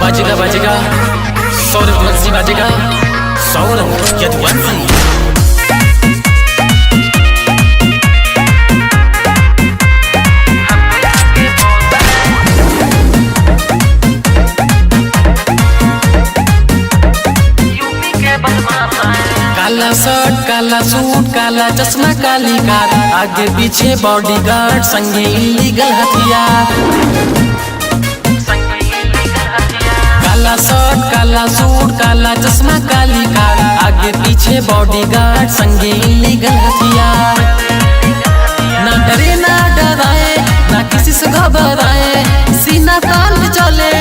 बाजेगा बाजेगा सौरभ वंशी बाजेगा सौरभ यदुवंशी। काला शर्ट काला सूट काला चश्मा काली कार, आगे पीछे बॉडीगार्ड संगे इलीगल हथियार। काला शर्ट काला सूट काला चश्मा काली कार, आगे पीछे बॉडीगार्ड संगे इलीगल हथियार। ना डरे ना डराए ना किसी से घबराए, सीना तान के चले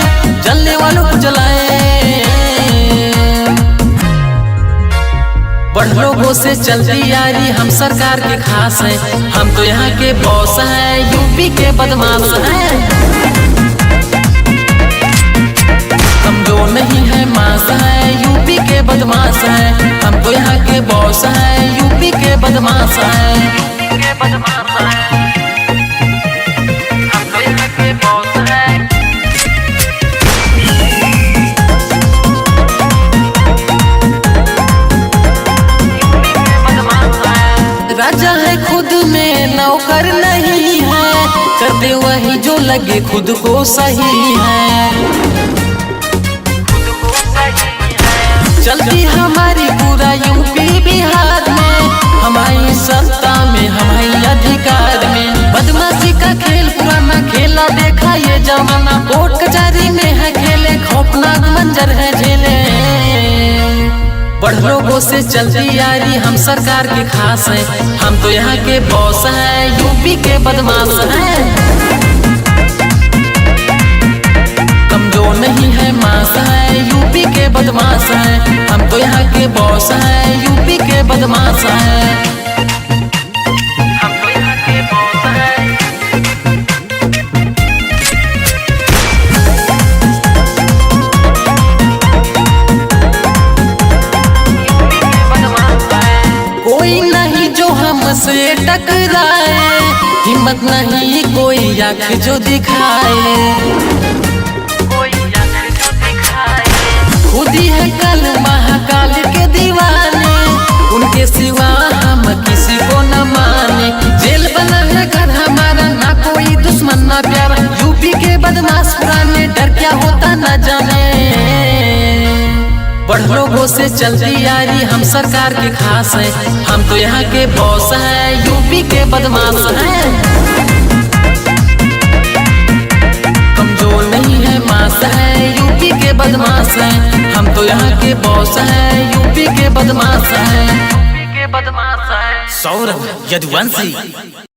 जलने वालों को जलाए। बड़ लोगों से चलती यारी हम सरकार के खास हैं, हम तो यहाँ के बॉस हैं, यूपी के बदमाश हैं। हम जो नहीं है मास हैं, यूपी के बदमाश हैं, हम तो यहाँ के बॉस हैं, यूपी के बदमाश हैं। राजा है खुद में नौकर नहीं है, कर दे वही जो लगे खुद को सही है। चलती हमारी पूरा यूपी बिहार में, हमारी सत्ता में हमारी अधिकार में। बदमाशी का खेल पुराना खेला देखा ये जमाना, कोर्ट कचहरी में है खेले खौफनाक मंजर है झेले। बड़ लोगों से चलती यारी हम सरकार के खास हैं, हम तो यहाँ के बॉस हैं, यूपी के बदमाश हैं। कमजोर नहीं है मास है, यूपी के बदमाश हैं, हम तो यहाँ के बॉस हैं, यूपी के बदमाश हैं। से टकराए हिम्मत नहीं कोई आँख जो दिखाए, खुद ही है कल महाकाल के दीवाने, उनके सिवा हम किसी को न माने। जेल बना है घर हमारा, ना कोई दुश्मन ना प्यारा, यूपी के बदमाश पुराने डर क्या होता न जाने। बड़ लोगों से चलती यारी हम सरकार के खास हैं, हम तो यहाँ के बॉस हैं, यूपी के बदमाश हैं। कमजोर नहीं है मास है, यूपी के बदमाश हैं, हम तो यहाँ के बॉस हैं, यूपी के बदमाश हैं। सौरभ यदुवंशी।